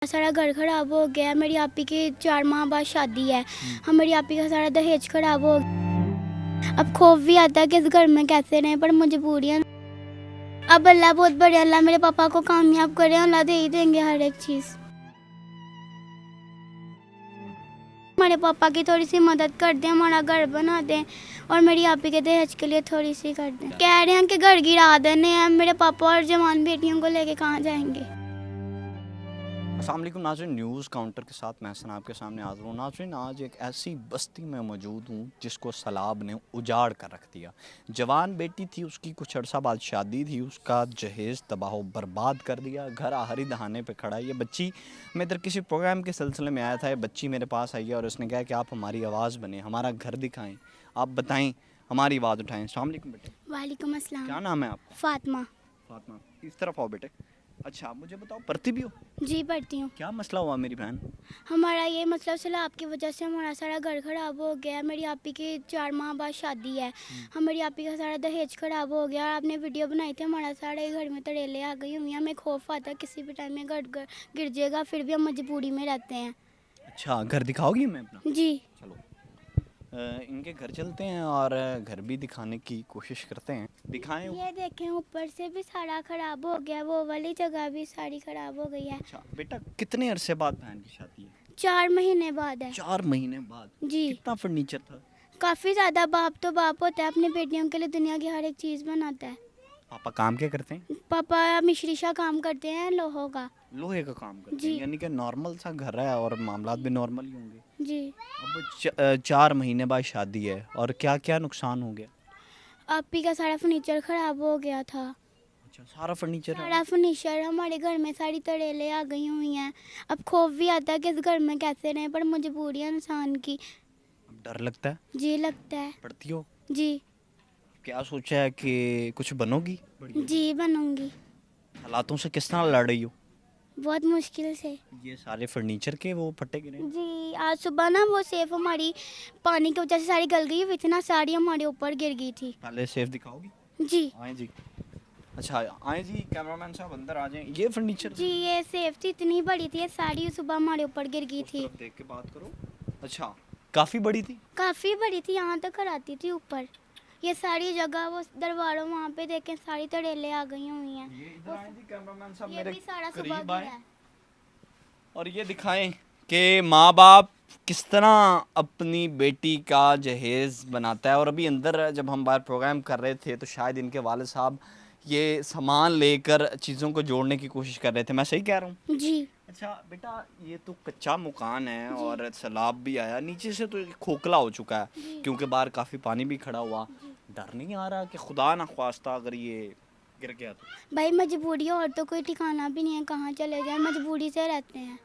सारा घर खराब हो गया। मेरी आपी की 4 माह बाद शादी है। हमारी आपी का सारा दहेज खराब हो गया। अब खौफ भी आता है कि इस घर में कैसे रहें, पर मजबूरियां। अब अल्लाह बहुत बड़े, अल्लाह मेरे पापा को कामयाब करे, अल्लाह दे ही देंगे हर एक चीज़। हमारे पापा की थोड़ी सी मदद कर दें, हमारा घर बना दें और मेरी आपी के दहेज के लिए थोड़ी सी कर दें। कह रहे हैं कि घर गिरा देने हैं। मेरे पापा और जवान बेटियों को लेके कहाँ जाएंगे। अस्सलाम वालेकुम नाज़रीन, न्यूज़ काउंटर के साथ मैं हसन आपके सामने हाज़िर हूँ। नाज़रीन, आज एक ऐसी बस्ती में मौजूद हूँ जिसको सैलाब ने उजाड़ कर रख दिया। जवान बेटी थी, उसकी कुछ अर्सा बाद शादी थी, उसका जहेज़ तबाह बर्बाद कर दिया। घर आखिरी दहाने पे खड़ा है। ये बच्ची, मैं इधर किसी प्रोग्राम के सिलसिले में आया था, ये बच्ची मेरे पास आई है और उसने कहा कि आप हमारी आवाज़ बने, हमारा घर दिखाएँ, आप बताएँ, हमारी आवाज़ उठाएँ। अस्सलाम वालेकुम बेटे। वालेकुम अस्सलाम। क्या नाम है आपका? फातिमा। फातिमा, इस तरफ आओ बेटे। अच्छा, मुझे बताओ, पढ़ती भी हो? जी पढ़ती हूँ। क्या मसला हुआ मेरी बहन? हमारा ये मतलब सैलाब की वजह से हमारा सारा घर खराब हो गया। मेरी आपी की 4 माह बाद शादी है। हमारी आपी का सारा दहेज खराब हो गया। आपने वीडियो बनाई थी, हमारा सारे घर में तड़ेले आ गई हुई हैं। हमें खौफ आता है किसी भी टाइम में घर गिर जाएगा, फिर भी हम मजबूरी में रहते हैं। अच्छा, घर दिखाओगी हमें अपना? जी। चलो, इनके घर चलते हैं और घर भी दिखाने की कोशिश करते हैं। दिखाएं। ये देखें, ऊपर से भी सारा खराब हो गया, वो वाली जगह भी सारी खराब हो गई है। अच्छा बेटा, कितने अरसे बाद बहन की शादी है? 4 महीने बाद है। 4 महीने बाद? जी। कितना फर्नीचर था? काफ़ी ज़्यादा। बाप तो बाप होता है, अपनी बेटियों के लिए दुनिया की हर एक चीज़ बनाता है। पापा काम क्या करते हैं? पापा मिश्रीशा काम करते हैं, लोहों का। लोहे का काम करते जी। हैं, यानी कि नॉर्मल सा घर है और मामलात भी नॉर्मल ही होंगे। जी। अब 4 महीने बाद शादी है और क्या क्या नुकसान हो गया? आपी का सारा फर्नीचर खराब हो गया था। अच्छा, सारा फर्नीचर है? सारा फर्नीचर हमारे घर में सारी तड़ेले आ गई हुई हैं। अब खौफ भी आता है कि इस घर में कैसे रहें, पर मजबूरियां इंसान की। अब डर लगता है? जी लगता है। पढ़ती हो? जी। क्या सोचा है कि कुछ बनोगी? जी बनूंगी। हालातों से किस तरह लड़ रही हो? बहुत मुश्किल से। ये सारे फर्नीचर के वो फटे गिरे हैं? जी, आज सुबह ना वो सेफ हमारी पानी की वजह से सारी गल गई, इतना सारी हमारे ऊपर गिर गई थी। पहले सेफ दिखाओगी? जी। आए जी। अच्छा, आए जी, कैमरामैन साहब अंदर आ जाएं। ये फर्नीचर जी ये सेफ थी, इतनी बड़ी थी, ये सारी सुबह हमारे ऊपर गिर गई उस थी। तरफ देख के बात करो। अच्छा, काफी बड़ी थी? काफ़ी बड़ी थी, यहाँ तक कराती थी ऊपर। ये सारी जगह वो दरबारों वहाँ पे देखें, सारी तड़ेले आ गई हुई हैं। ये इधर आए जी, कैमरामैन साहब ये मेरे भी सारा सुबह करीब गिरा आए है। और ये दिखाएं कि माँ बाप किस तरह अपनी बेटी का जहेज़ बनाता है। और अभी अंदर जब हम बाहर प्रोग्राम कर रहे थे तो शायद इनके वालिद साहब ये सामान लेकर चीज़ों को जोड़ने की कोशिश कर रहे थे। मैं सही कह रहा हूँ? जी। अच्छा बेटा, ये तो कच्चा मकान है और सैलाब भी आया, नीचे से तो ये खोखला हो चुका है क्योंकि बाहर काफ़ी पानी भी खड़ा हुआ। डर नहीं आ रहा कि खुदा ना ख्वास्ता अगर ये गिर गया तो? भाई मजबूरी है, और तो कोई ठिकाना भी नहीं है, कहाँ चले जाए, मजबूरी से रहते हैं।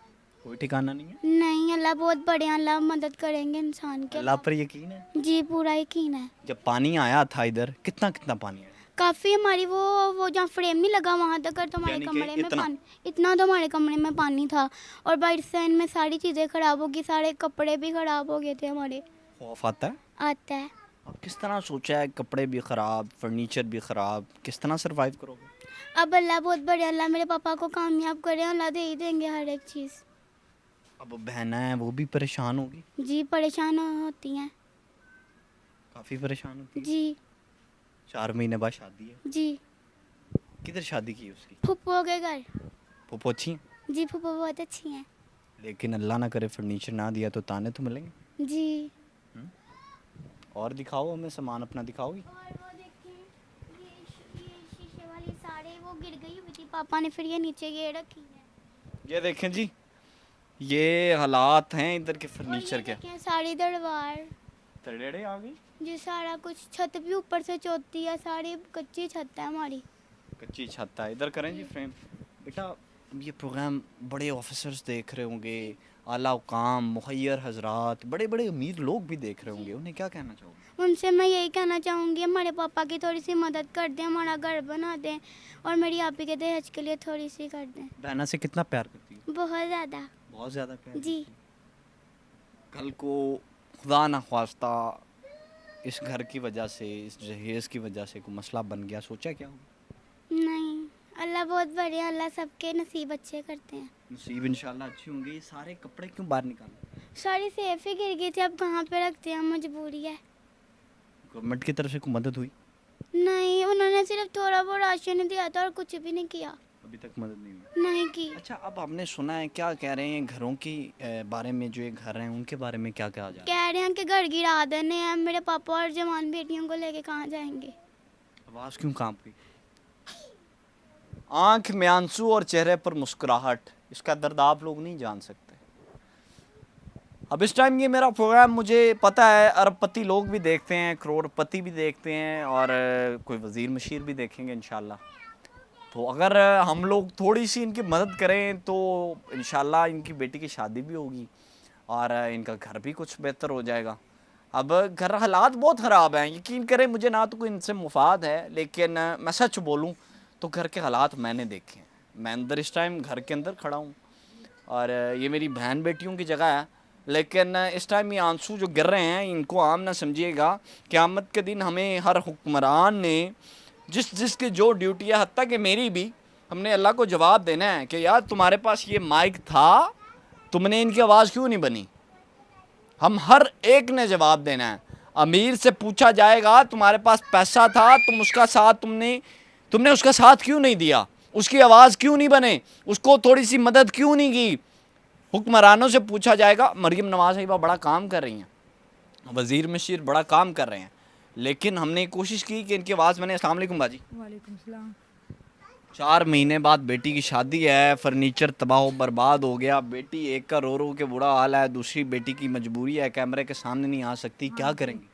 कोई ठिकाना नहीं है? नहीं, अल्लाह बहुत बड़े हैं, अल्लाह मदद करेंगे इंसान के। अल्लाह पर यकीन है? जी पूरा यकीन है। जब पानी आया था इधर, कितना कितना पानी आया? काफ़ी हमारी वो जहाँ फ्रेम नहीं लगा वहाँ तक तो हमारे यानी कि कमरे में इतना? पानी, इतना तो हमारे कमरे में पानी था। और बाहर से इनमें सारी चीज़ें ख़राब हो गई, सारे कपड़े भी ख़राब हो गए थे हमारे। खौफ आता है? आता है। अब किस तरह सोचा है? कपड़े भी ख़राब, फर्नीचर भी ख़राब, किस तरह सरवाइव करोगे? अब अल्लाह बहुत बड़े, अल्लाह मेरे पापा को कामयाब करे, अल्लाह दे ही देंगे हर एक चीज़। अब बहना है, वो भी परेशान होगी? जी परेशान होती हैं। काफ़ी परेशान होती है? जी। 4 महीने बाद शादी है? जी। किधर शादी की उसकी? फूफो के घर। फूफो अच्छी हैं? जी फूफो बहुत अच्छी हैं। लेकिन अल्लाह ना करे फर्नीचर ना दिया तो ताने तो मिलेंगे। जी। और दिखाओ हमें, सामान अपना दिखाओगी? और वो देखें, ये शीशे वाली सारे वो गिर गई हुई थी, पापा ने फिर ये नीचे ये रखी है। ये देखें जी, ये हालात हैं इधर के और फर्नीचर ये के। देखें सारी दरबार, तड़ेड़े आ गई? जी सारा कुछ, छत भी ऊपर से चौथी है, सारी कच्ची छत है हमारी। कच्ची छत है। इधर करें जी फ्रेम। बेटा, ये प्रोग्राम बड़े ऑफिसर्स देख रहे होंगे, आला हुकाम, मुखय्यर हजरात, बड़े बड़े अमीर लोग भी देख रहे होंगे, उन्हें क्या कहना चाहोगे? उनसे मैं यही कहना चाहूँगी, हमारे पापा की थोड़ी सी मदद कर दें, हमारा घर बना दें और मेरी आपी के दहेज के लिए थोड़ी सी कर दें। बहना से कितना प्यार करती है? बहुत ज़्यादा। बहुत ज़्यादा प्यार जी। करती है। कल को खुदा ना ख्वास्ता इस घर की वजह से, इस जहेज़ की वजह से कोई मसला बन गया, सोचा क्या होगा? नहीं, अल्लाह बहुत बड़े हैं, अल्लाह सबके नसीब अच्छे करते हैं। नसीब इंशाल्लाह अच्छे होंगे। ये सारे कपड़े क्यों बाहर निकाले? सारी सेफ ही गिर गई थी, अब कहाँ पे रखते हैं, मजबूरी है। गवर्नमेंट की तरफ से कोई मदद हुई? नहीं, उन्होंने सिर्फ थोड़ा बहुत राशन दिया था और कुछ भी नहीं किया। अभी तक मदद नहीं हुई। नहीं की। अच्छा, अब हमने सुना है, क्या कह रहे हैं घरों की बारे में, जो ये घर हैं उनके बारे में क्या कहा जा रहा कह रहे हैं कि घर गिरा देने हैं, मेरे पापा और जवान बेटियों को लेके कहाँ जाएंगे। है? आवाज़ क्यों कांप गई? आंख में आंसू और चेहरे पर मुस्कुराहट, इसका दर्द आप लोग नहीं जान सकते। अब इस टाइम ये मेरा प्रोग्राम, मुझे पता है अरबपति लोग भी देखते हैं, करोड़पति भी देखते हैं, और कोई वज़ीर मशीर भी देखेंगे इंशाल्लाह। तो अगर हम लोग थोड़ी सी इनकी मदद करें तो इंशाल्लाह इनकी बेटी की शादी भी होगी और इनका घर भी कुछ बेहतर हो जाएगा। अब घर हालात बहुत ख़राब हैं, यकीन करें, मुझे ना तो कोई इनसे मुफाद है, लेकिन मैं सच बोलूं तो घर के हालात मैंने देखे हैं। मैं अंदर इस टाइम घर के अंदर खड़ा हूं और ये मेरी बहन बेटियों की जगह है, लेकिन इस टाइम ये आंसू जो गिर रहे हैं इनको आम ना समझिएगा। क़यामत के दिन हमें हर हुक्मरान ने जिसकी जो ड्यूटी है, हत्ता कि मेरी भी, हमने अल्लाह को जवाब देना है कि यार तुम्हारे पास ये माइक था, तुमने इनकी आवाज़ क्यों नहीं बनी। हम हर एक ने जवाब देना है। अमीर से पूछा जाएगा तुम्हारे पास पैसा था, तुम उसका साथ तुमने उसका साथ क्यों नहीं दिया, उसकी आवाज़ क्यों नहीं बने, उसको थोड़ी सी मदद क्यों नहीं की। हुक्मरानों से पूछा जाएगा। मरीम नवाज साहिबा बड़ा काम कर रही हैं, वज़ीर मशीर बड़ा काम कर रहे हैं, लेकिन हमने कोशिश की कि इनकी आवाज़ बने। अस्सलाम वालेकुम बाजी। वालेकुम सलाम। 4 महीने बाद बेटी की शादी है, फर्नीचर तबाह बर्बाद हो गया, बेटी एक का रो रो के बुरा हाल है, दूसरी बेटी की मजबूरी है, कैमरे के सामने नहीं आ सकती, क्या करेंगी?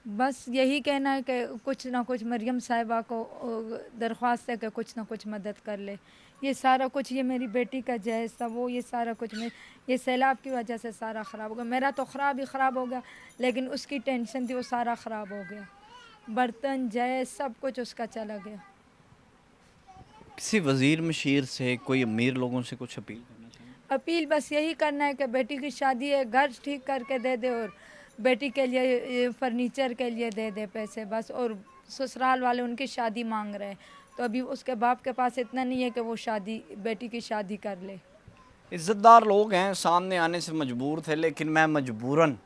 बस यही कहना है कि कुछ ना कुछ मरियम साहिबा को दरख्वास्त है कि कुछ ना कुछ मदद कर ले। ये सारा कुछ, ये मेरी बेटी का जहेज़ था, वो ये सारा कुछ ये सैलाब की वजह से सारा ख़राब हो गया। मेरा तो ख़राब ही ख़राब हो गया, लेकिन उसकी टेंशन थी, वो सारा ख़राब हो गया। बर्तन जहेज़ सब कुछ उसका चला गया। किसी वज़ीर मशीर से, कोई अमीर लोगों से कुछ अपील करना चाहिए? अपील बस यही करना है कि बेटी की शादी है, घर ठीक करके दे दे, और बेटी के लिए फर्नीचर के लिए दे दे पैसे बस। और ससुराल वाले उनकी शादी मांग रहे हैं, तो अभी उसके बाप के पास इतना नहीं है कि वो बेटी की शादी कर ले। इज़्ज़तदार लोग हैं, सामने आने से मजबूर थे, लेकिन मैं मजबूरन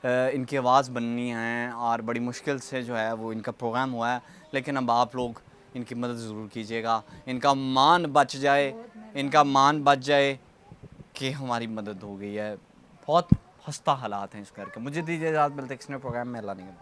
इनकी आवाज़ बननी है और बड़ी मुश्किल से जो है वो इनका प्रोग्राम हुआ है। लेकिन अब आप लोग इनकी मदद ज़रूर कीजिएगा, इनका मान बच जाए, इनका मान बच जाए कि हमारी मदद हो गई है। बहुत खस्ता हालात हैं इस घर के। मुझे दीजिए इजाज़त, मिलते हैं किसी प्रोग्राम में। अल्लाह नहीं।